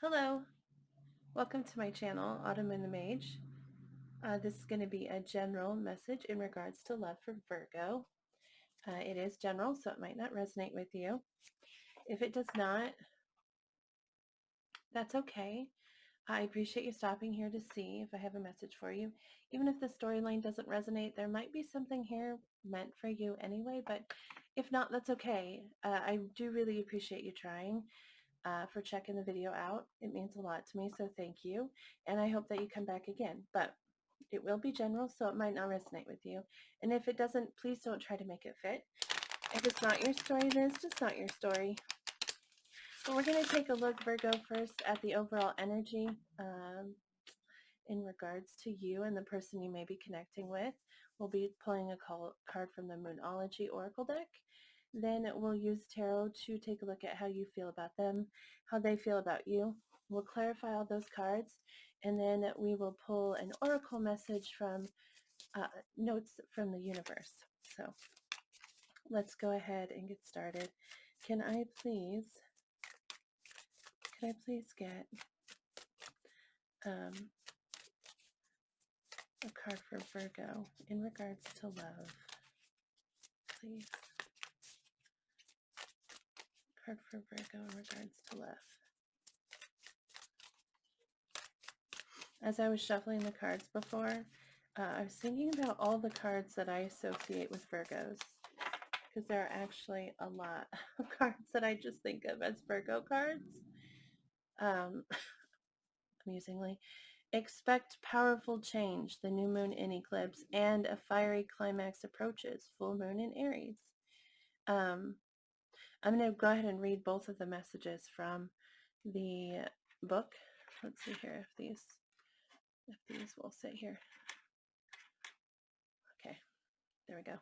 Hello, welcome to my channel, Autumnmoonthemage. This is going to be a general message in regards to love for Virgo. It is general, so it might not resonate with you. If it does not, that's okay. I appreciate you stopping here to see if I have a message for you. Even if the storyline doesn't resonate, there might be something here meant for you anyway, but if not, that's okay. I do really appreciate you trying. For checking the video out. It means a lot to me, so thank you. And I hope that you come back again. But it will be general, so it might not resonate with you. And if it doesn't, please don't try to make it fit. If it's not your story, then it's just not your story. But we're going to take a look, Virgo, first at the overall energy in regards to you and the person you may be connecting with. We'll be pulling a card from the Moonology Oracle deck. Then we'll use tarot to take a look at how you feel about them, how they feel about you. We'll clarify all those cards, and then we will pull an oracle message from notes from the universe. So let's go ahead and get started. Could I please get a card for Virgo in regards to love, please? Card for Virgo in regards to love. As I was shuffling the cards before, I was thinking about all the cards that I associate with Virgos, because there are actually a lot of cards that I just think of as Virgo cards. Amusingly, expect powerful change, the new moon in eclipse, and a fiery climax approaches, full moon in Aries. I'm going to go ahead and read both of the messages from the book. Let's see here if these will sit here. Okay, there we go.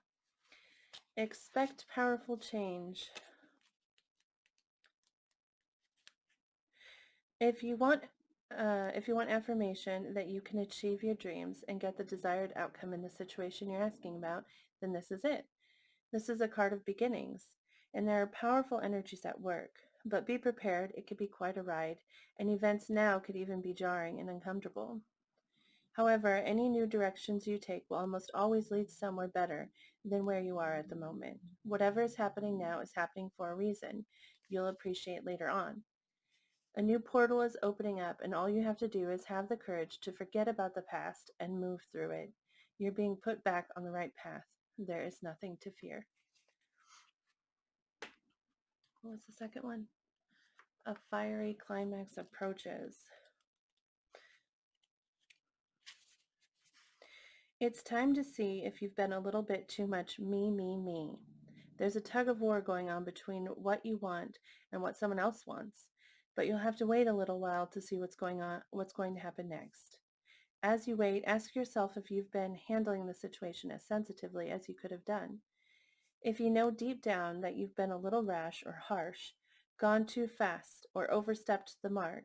Expect powerful change. If you want affirmation that you can achieve your dreams and get the desired outcome in the situation you're asking about, then this is it. This is a card of beginnings, and there are powerful energies at work. But be prepared, it could be quite a ride, and events now could even be jarring and uncomfortable. However, any new directions you take will almost always lead somewhere better than where you are at the moment. Whatever is happening now is happening for a reason you'll appreciate later on. A new portal is opening up, and all you have to do is have the courage to forget about the past and move through it. You're being put back on the right path. There is nothing to fear. What was the second one? A fiery climax approaches. It's time to see if you've been a little bit too much me, me, me. There's a tug of war going on between what you want and what someone else wants, but you'll have to wait a little while to see what's going to happen next. As you wait, ask yourself if you've been handling the situation as sensitively as you could have done. If you know deep down that you've been a little rash or harsh, gone too fast, or overstepped the mark,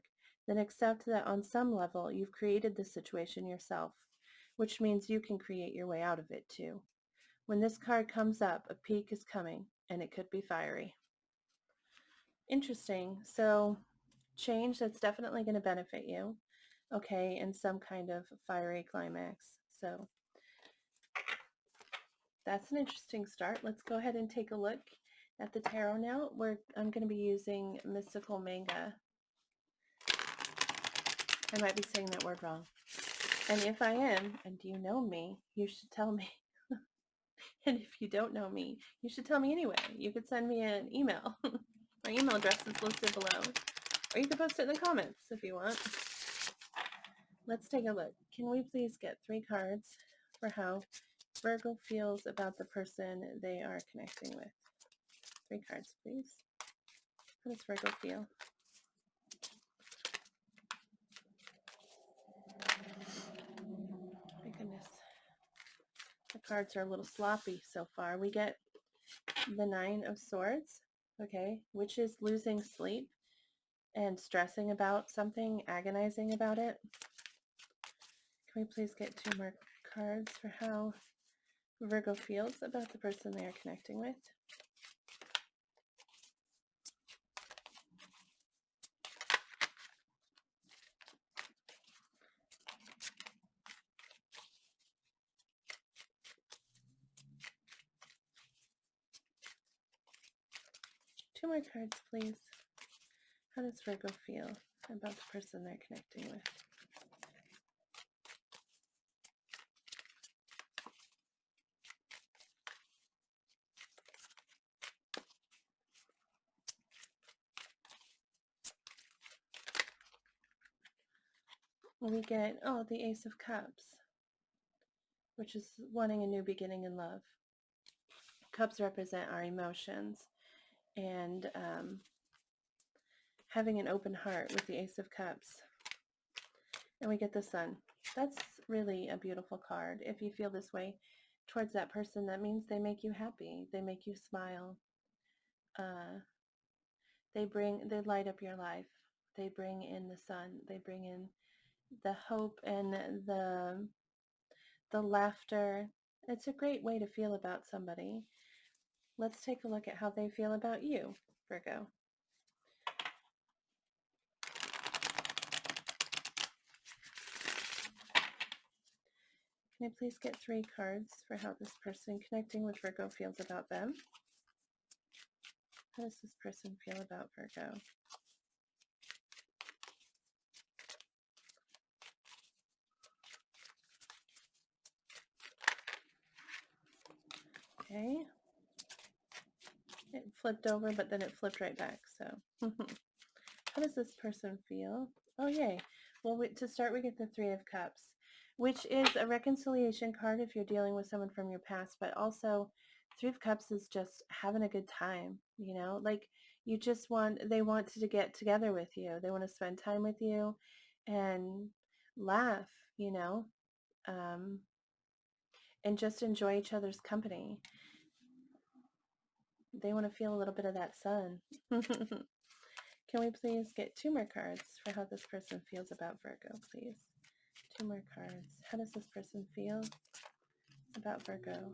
then accept that on some level you've created the situation yourself, which means you can create your way out of it too. When this card comes up, a peak is coming, and it could be fiery. Interesting. So change that's definitely going to benefit you, okay, in some kind of fiery climax. So that's an interesting start. Let's go ahead and take a look at the tarot now. I'm going to be using Mystical Manga. I might be saying that word wrong. And if I am, and you know me, you should tell me. And if you don't know me, you should tell me anyway. You could send me an email. My email address is listed below. Or you can post it in the comments if you want. Let's take a look. Can we please get 3 cards for how Virgo feels about the person they are connecting with? 3 cards, please. How does Virgo feel? My goodness. The cards are a little sloppy so far. We get the 9 of Swords, okay, which is losing sleep and stressing about something, agonizing about it. Can we please get 2 more cards for how Virgo feels about the person they are connecting with? 2 more cards, please. How does Virgo feel about the person they're connecting with? We get, oh, the Ace of Cups, which is wanting a new beginning in love. Cups represent our emotions and having an open heart with the Ace of Cups. And we get the Sun. That's really a beautiful card. If you feel this way towards that person, that means they make you happy. They make you smile. They light up your life. They bring in the sun. They bring in the hope and the laughter. It's a great way to feel about somebody. Let's take a look at how they feel about you, Virgo. Can I please get 3 cards for how this person connecting with Virgo feels about them? How does this person feel about Virgo? Okay. It flipped over, but then it flipped right back. So how does this person feel? Oh, yay. Well, to start, we get the 3 of Cups, which is a reconciliation card if you're dealing with someone from your past, but also 3 of Cups is just having a good time, you know? Like, they want to get together with you. They want to spend time with you and laugh, you know, and just enjoy each other's company. They want to feel a little bit of that sun. Can we please get 2 more cards for how this person feels about Virgo, please? 2 more cards. How does this person feel about Virgo?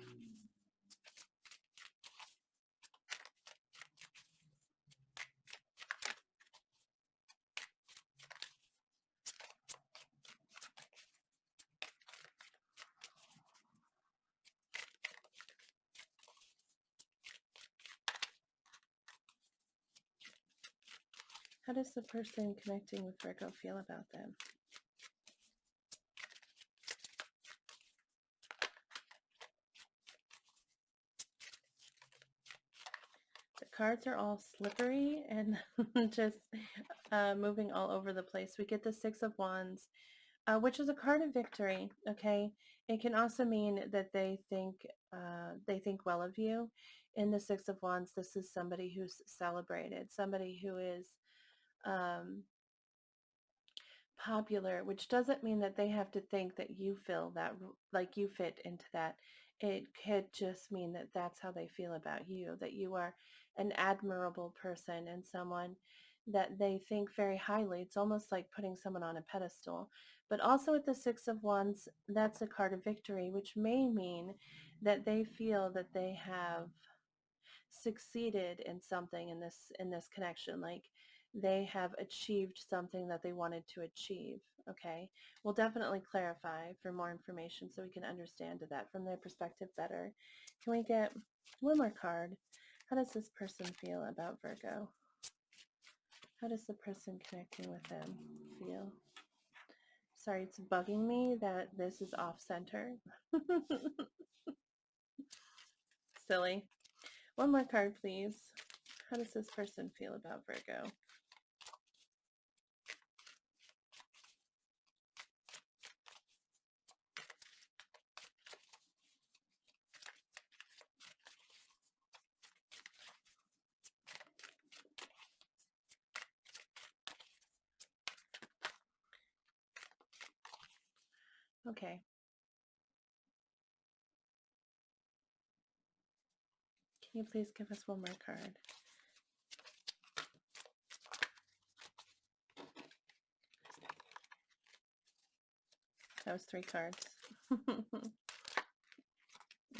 How does the person connecting with Virgo feel about them? The cards are all slippery and just moving all over the place. We get the 6 of Wands, which is a card of victory, okay? It can also mean that they think well of you. In the 6 of Wands, this is somebody who's celebrated, somebody who is popular, which doesn't mean that they have to think that you feel that, like you fit into that. It could just mean that that's how they feel about you, that you are an admirable person and someone that they think very highly. It's almost like putting someone on a pedestal. But also with the 6 of Wands, that's a card of victory, which may mean that they feel that they have succeeded in something in this connection, like they have achieved something that they wanted to achieve. Okay, we'll definitely clarify for more information so we can understand that from their perspective better. Can we get 1 more card? How does this person feel about Virgo? How does the person connecting with them feel? Sorry, it's bugging me that this is off center. Silly. 1 more card, please. How does this person feel about Virgo? Okay. Can you please give us 1 more card? That was 3 cards.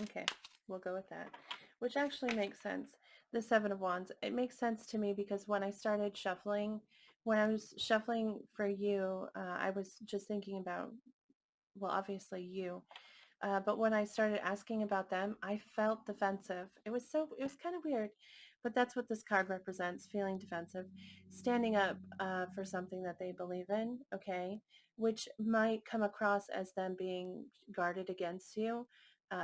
Okay, we'll go with that. Which actually makes sense. The 7 of Wands. It makes sense to me because when I started shuffling, when I was shuffling for you, I was just thinking about, well, obviously you. But when I started asking about them, I felt defensive. It was kind of weird. But that's what this card represents, feeling defensive, standing up for something that they believe in, okay, which might come across as them being guarded against you.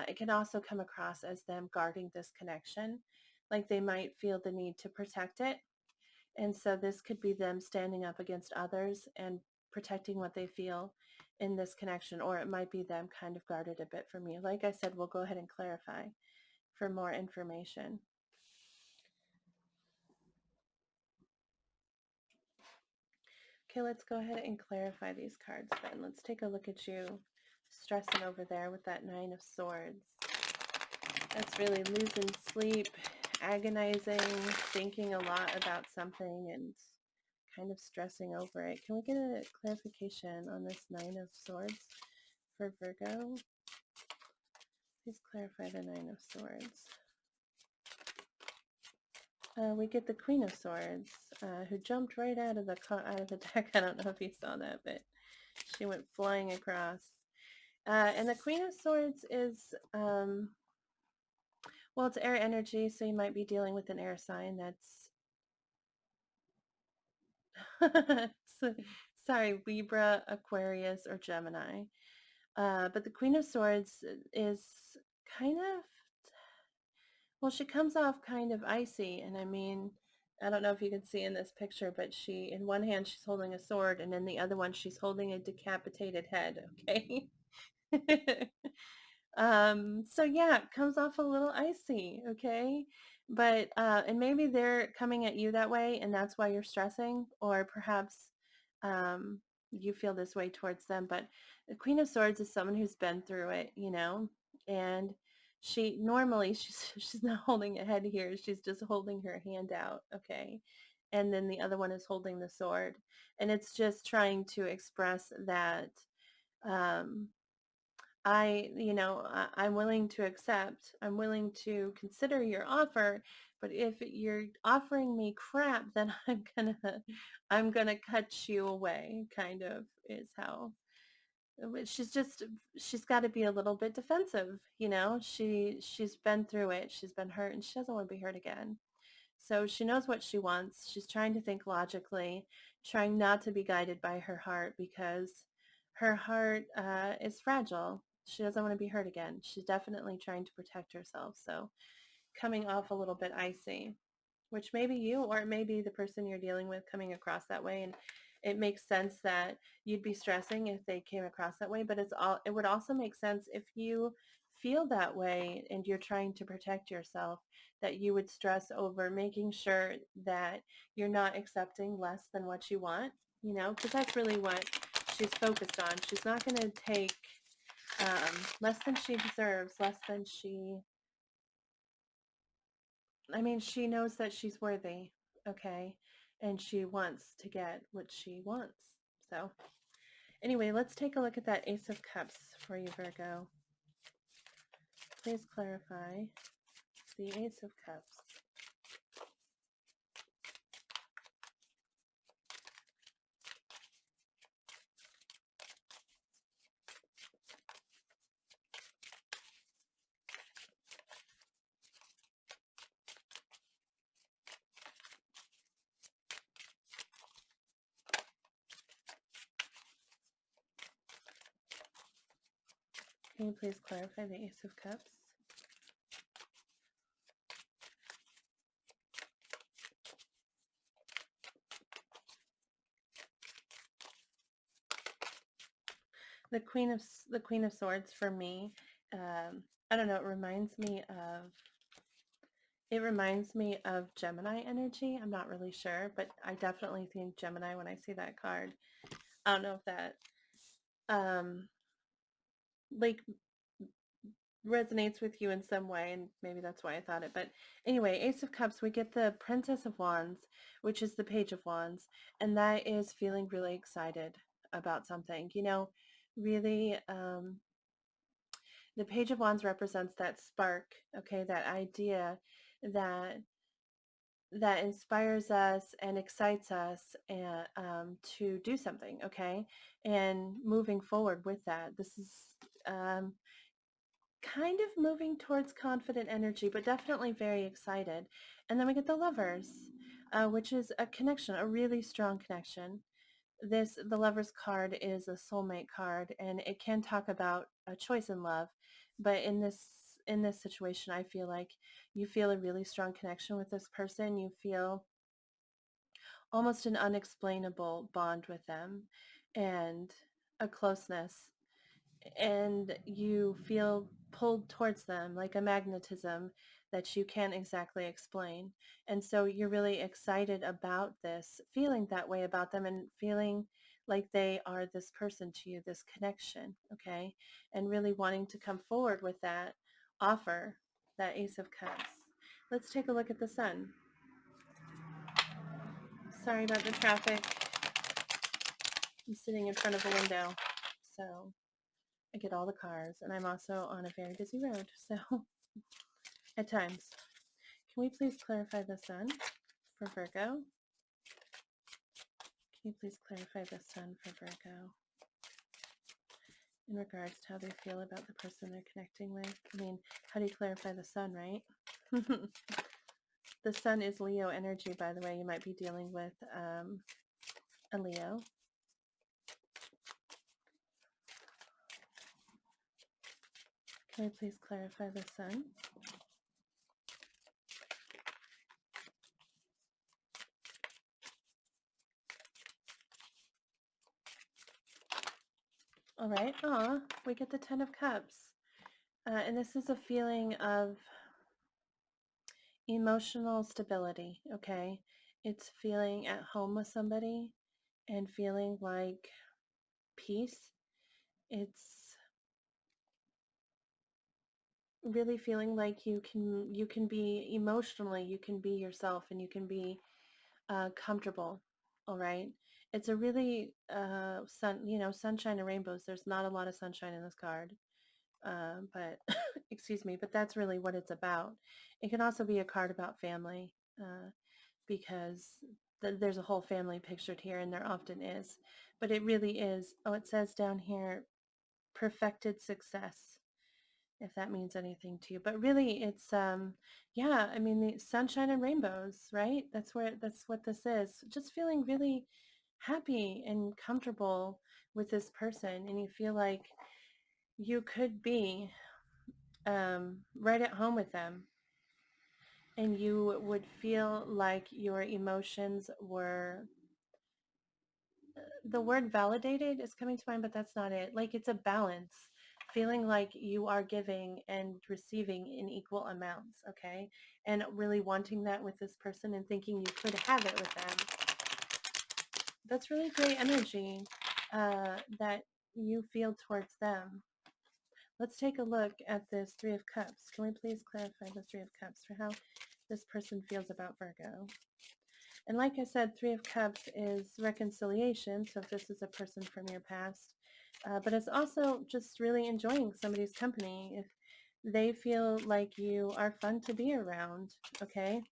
It can also come across as them guarding this connection, like they might feel the need to protect it. And so this could be them standing up against others and protecting what they feel in this connection, or it might be them kind of guarded a bit from you. Like I said, we'll go ahead and clarify for more information. Okay, let's go ahead and clarify these cards then. Let's take a look at you stressing over there with that Nine of Swords. That's really losing sleep, agonizing, thinking a lot about something and kind of stressing over it. Can we get a clarification on this Nine of Swords for Virgo? Please clarify the Nine of Swords. We get the Queen of Swords, who jumped right out of the deck. I don't know if you saw that, but she went flying across. And the Queen of Swords is, well, it's air energy, so you might be dealing with an air sign that's, sorry, Libra, Aquarius, or Gemini. But the Queen of Swords is kind of, well, she comes off kind of icy. And I mean, I don't know if you can see in this picture, but she, in one hand, she's holding a sword, and in the other one, she's holding a decapitated head, okay? So yeah, it comes off a little icy, okay? But and maybe they're coming at you that way and that's why you're stressing, or perhaps um you feel this way towards them. But the Queen of Swords is someone who's been through it, you know, and she normally she's not holding a head here, she's just holding her hand out, okay? And then the other one is holding the sword, and it's just trying to express that um I'm willing to accept, I'm willing to consider your offer, but if you're offering me crap, then I'm gonna cut you away, kind of is how she's just, she's got to be a little bit defensive, you know, she's been through it, she's been hurt, and she doesn't want to be hurt again. So she knows what she wants. She's trying to think logically, trying not to be guided by her heart, because her heart is fragile. She doesn't want to be hurt again. She's definitely trying to protect herself. So coming off a little bit icy, which may be you, or it may be the person you're dealing with coming across that way. And it makes sense that you'd be stressing if they came across that way, but it would also make sense if you feel that way and you're trying to protect yourself, that you would stress over making sure that you're not accepting less than what you want, you know, because that's really what she's focused on. She's not going to take less than she deserves, less than she, I mean, she knows that she's worthy, okay? And she wants to get what she wants. So anyway, let's take a look at that Ace of Cups for you, Virgo. Please clarify the Ace of Cups. Can you please clarify the Ace of Cups? The Queen of Swords for me, I don't know, it reminds me of Gemini energy. I'm not really sure, but I definitely think Gemini when I see that card. I don't know if that like resonates with you in some way, and maybe that's why I thought it. But anyway, Ace of Cups, we get the Princess of Wands, which is the Page of Wands, and that is feeling really excited about something, you know, really. The Page of Wands represents that spark, okay, that idea that inspires us and excites us, and to do something, okay, and moving forward with that. This is kind of moving towards confident energy, but definitely very excited. And then we get the Lovers, which is a connection, a really strong connection. The Lovers card is a soulmate card, and it can talk about a choice in love. But in this situation, I feel like you feel a really strong connection with this person. You feel almost an unexplainable bond with them and a closeness, and you feel pulled towards them like a magnetism that you can't exactly explain. And so you're really excited about this, feeling that way about them and feeling like they are this person to you, this connection, okay? And really wanting to come forward with that offer, that Ace of Cups. Let's take a look at the Sun. Sorry about the traffic. I'm sitting in front of a window, so I get all the cars, and I'm also on a very busy road, so at times. Can we please clarify the Sun for Virgo? Can you please clarify the Sun for Virgo in regards to how they feel about the person they're connecting with? I mean, how do you clarify the Sun, right? The Sun is Leo energy, by the way. You might be dealing with a Leo. Can we please clarify the Sun? All right. We get the Ten of Cups. And this is a feeling of emotional stability, okay? It's feeling at home with somebody and feeling like peace. It's really feeling like you can be emotionally, you can be yourself, and you can be comfortable. All right. It's a really sunshine and rainbows. There's not a lot of sunshine in this card, but excuse me, but that's really what it's about. It can also be a card about family, because there's a whole family pictured here, and there often is. But it really is. Oh, it says down here, perfected success, if that means anything to you. But really, it's yeah, I mean, the sunshine and rainbows, right? That's what this is. Just feeling really happy and comfortable with this person, and you feel like you could be right at home with them, and you would feel like your emotions were, the word validated is coming to mind, but that's not it. Like, it's a balance, feeling like you are giving and receiving in equal amounts, okay? And really wanting that with this person and thinking you could have it with them. That's really great energy that you feel towards them. Let's take a look at this Three of Cups. Can we please clarify the Three of Cups for how this person feels about Virgo? And like I said, Three of Cups is reconciliation. So if this is a person from your past, but it's also just really enjoying somebody's company. If they feel like you are fun to be around, okay?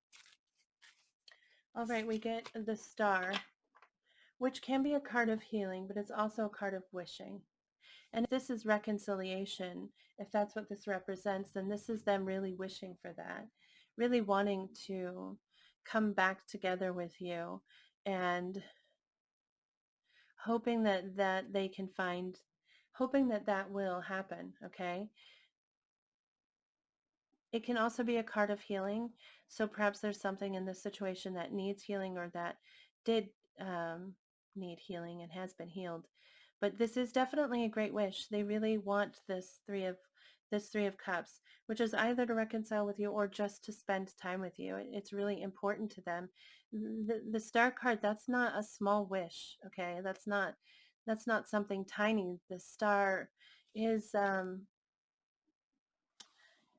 All right, we get the Star, which can be a card of healing, but it's also a card of wishing. And if this is reconciliation, if that's what this represents, then this is them really wishing for that, really wanting to come back together with you, and hoping that they can find, hoping that will happen, okay? It can also be a card of healing. So perhaps there's something in this situation that needs healing, or that did need healing and has been healed. But this is definitely a great wish. They really want this three of cups, which is either to reconcile with you or just to spend time with you. It's really important to them. The Star card, that's not a small wish, okay? That's not something tiny. The Star is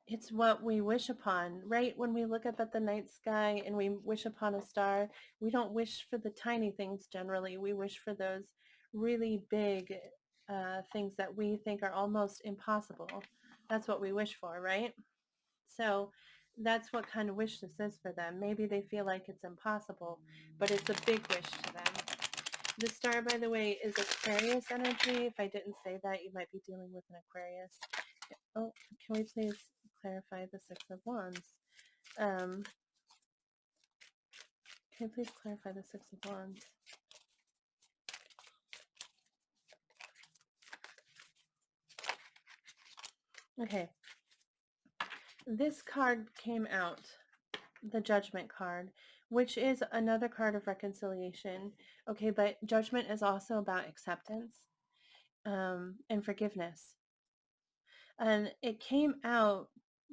it's what we wish upon, right? When we look up at the night sky and we wish upon a star, we don't wish for the tiny things generally. We wish for those really big things that we think are almost impossible. That's what we wish for, right? So that's what kind of wish this is for them. Maybe they feel like it's impossible, but it's a big wish to them. The Star, by the way, is Aquarius energy. If I didn't say that, you might be dealing with an Aquarius. Oh, can we please clarify the Six of Wands? Can you please clarify the Six of Wands? Okay. This card came out, the Judgment card, which is another card of reconciliation. Okay, but Judgment is also about acceptance and forgiveness. And it came out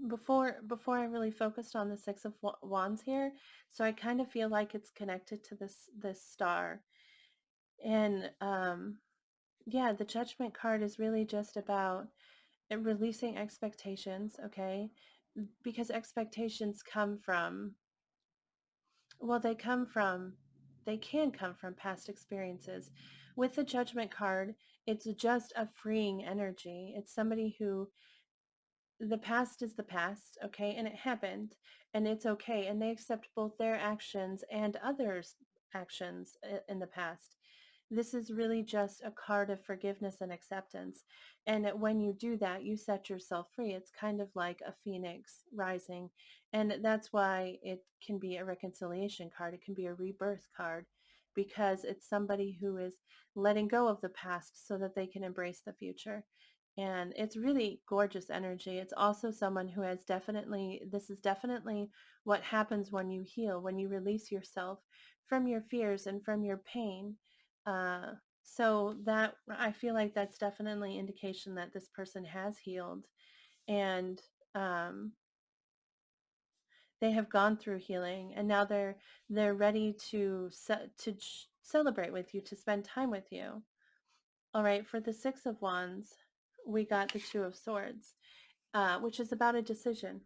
before I really focused on the Six of Wands here, so I kind of feel like it's connected to this star. And yeah, the Judgment card is really just about releasing expectations, okay? Because expectations come from, well, they can come from past experiences. With the Judgment card, it's just a freeing energy. It's somebody who, the past is the past, okay? And it happened, and it's okay. And they accept both their actions and others' actions in the past. This is really just a card of forgiveness and acceptance. And when you do that, you set yourself free. It's kind of like a phoenix rising. And that's why it can be a reconciliation card. It can be a rebirth card because it's somebody who is letting go of the past so that they can embrace the future. And it's really gorgeous energy. It's also someone who has definitely, this is definitely what happens when you heal, when you release yourself from your fears and from your pain. Uh, so that, I feel like that's definitely indication that this person has healed, and um, they have gone through healing, and now they're ready to celebrate with you, to spend time with you. All right, for the Six of Wands, we got the Two of Swords, which is about a decision.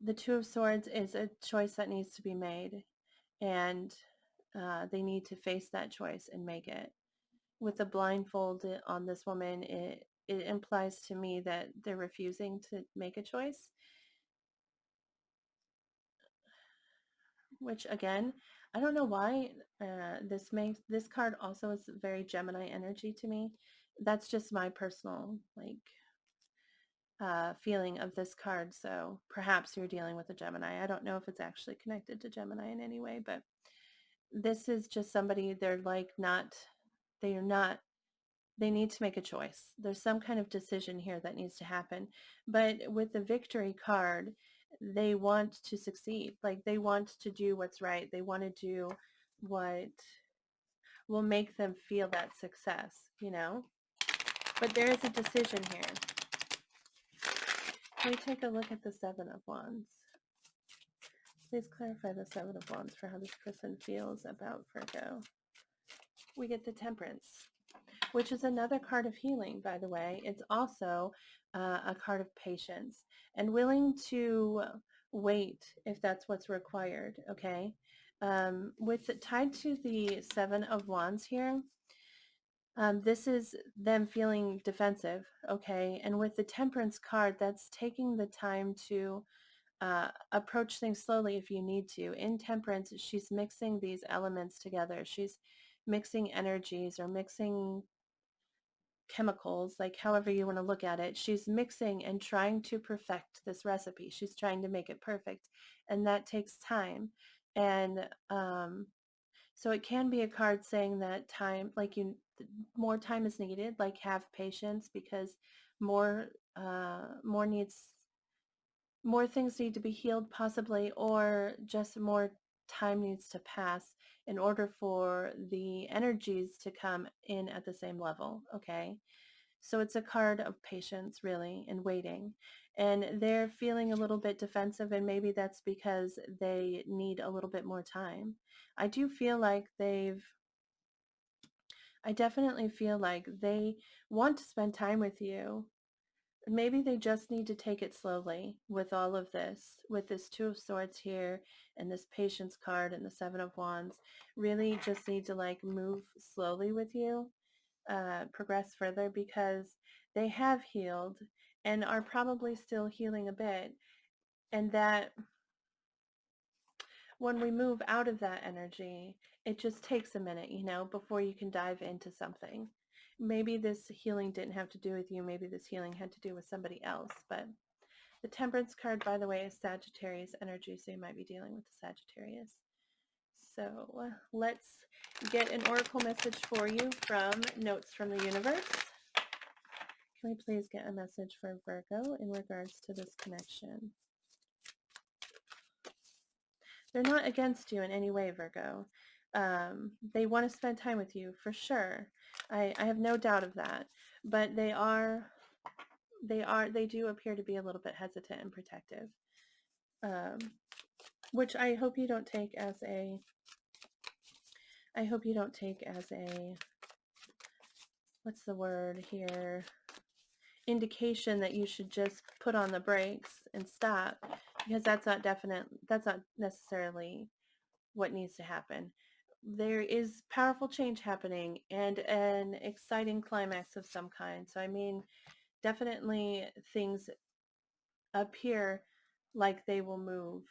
The Two of Swords is a choice that needs to be made, and they need to face that choice and make it. With the blindfold on this woman, it implies to me that they're refusing to make a choice, which again, I don't know why this card also is very Gemini energy to me. That's just my personal feeling of this card. So perhaps you're dealing with a Gemini. I don't know if it's actually connected to Gemini in any way, but this is just somebody, they are not, they need to make a choice. There's some kind of decision here that needs to happen. But with the Victory card, they want to succeed. Like, they want to do what's right. They want to do what will make them feel that success, you know? But there is a decision here. Can we take a look at the Seven of Wands? Please clarify the Seven of Wands for how this person feels about Virgo. We get the Temperance, which is another card of healing, by the way. It's also a card of patience and willing to wait if that's what's required, okay? Tied to the Seven of Wands here, this is them feeling defensive, okay? And with the Temperance card, that's taking the time to approach things slowly if you need to. In Temperance, she's mixing these elements together. She's mixing energies or mixing chemicals, like however you want to look at it. She's mixing and trying to perfect this recipe. She's trying to make it perfect, and that takes time. And so it can be a card saying that time, more time is needed, like have patience, because more more needs more things need to be healed possibly, or just more time needs to pass in order for the energies to come in at the same level, okay? So it's a card of patience, really, and waiting. And they're feeling a little bit defensive, and maybe that's because they need a little bit more time. I do feel like I definitely feel like they want to spend time with you. Maybe they just need to take it slowly with all of this, with this Two of Swords here and this Patience card and the Seven of Wands. Really just need to move slowly with you, progress further, because they have healed and are probably still healing a bit. And that when we move out of that energy, it just takes a minute, before you can dive into something. maybe this healing didn't have to do with you. Maybe this healing had to do with somebody else. But the Temperance card, by the way, is Sagittarius energy, so you might be dealing with the Sagittarius. So let's get an oracle message for you from Notes from the Universe. Can we please get a message for Virgo in regards to this connection? They're not against you in any way, Virgo. They want to spend time with you for sure. I have no doubt of that. But they do appear to be a little bit hesitant and protective, which I hope you don't take as a what's the word here, indication that you should just put on the brakes and stop, because that's not necessarily what needs to happen. There is powerful change happening and an exciting climax of some kind. So I mean, definitely things appear like they will move,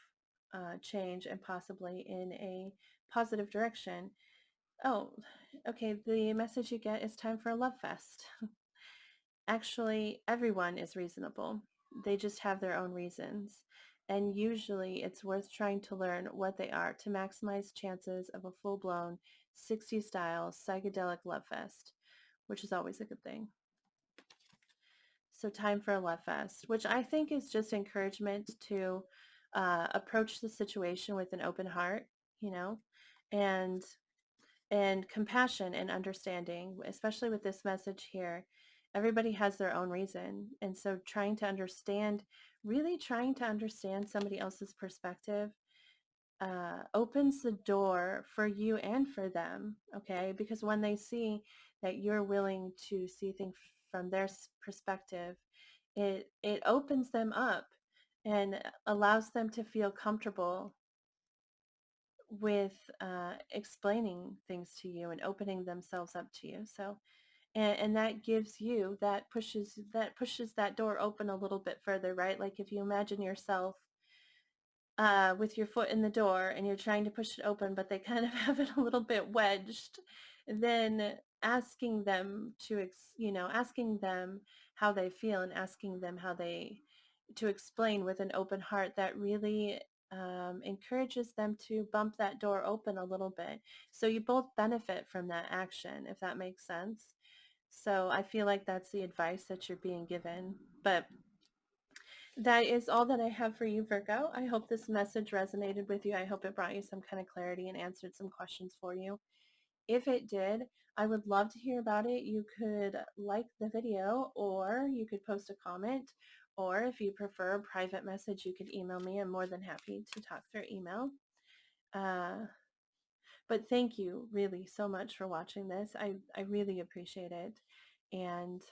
change, and possibly in a positive direction. Oh, okay, the message you get is time for a love fest. Actually, everyone is reasonable. They just have their own reasons. And usually it's worth trying to learn what they are to maximize chances of a full-blown 60s style psychedelic love fest, which is always a good thing. So time for a love fest, which I think is just encouragement to approach the situation with an open heart, you know, and compassion and understanding, especially with this message here. Everybody has their own reason. And so really trying to understand somebody else's perspective opens the door for you and for them, okay? Because when they see that you're willing to see things from their perspective, it opens them up and allows them to feel comfortable with explaining things to you and opening themselves up to you. So, and that gives you, that pushes that door open a little bit further, right? Like if you imagine yourself with your foot in the door and you're trying to push it open, but they kind of have it a little bit wedged, then asking them asking them how they feel and asking them to explain with an open heart, that really encourages them to bump that door open a little bit. So you both benefit from that action, if that makes sense. So I feel like that's the advice that you're being given. But that is all that I have for you, Virgo. I hope this message resonated with you. I hope it brought you some kind of clarity and answered some questions for you. If it did, I would love to hear about it. You could like the video, or you could post a comment, or if you prefer a private message, you could email me. I'm more than happy to talk through email. But thank you really so much for watching this. I really appreciate it. And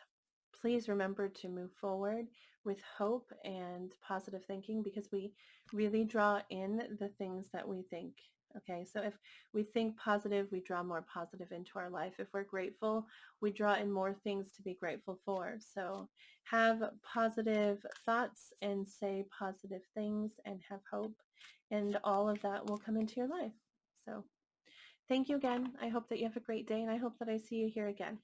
please remember to move forward with hope and positive thinking, because we really draw in the things that we think. Okay, so if we think positive, we draw more positive into our life. If we're grateful, we draw in more things to be grateful for. So have positive thoughts and say positive things and have hope, and all of that will come into your life. So thank you again. I hope that you have a great day, and I hope that I see you here again.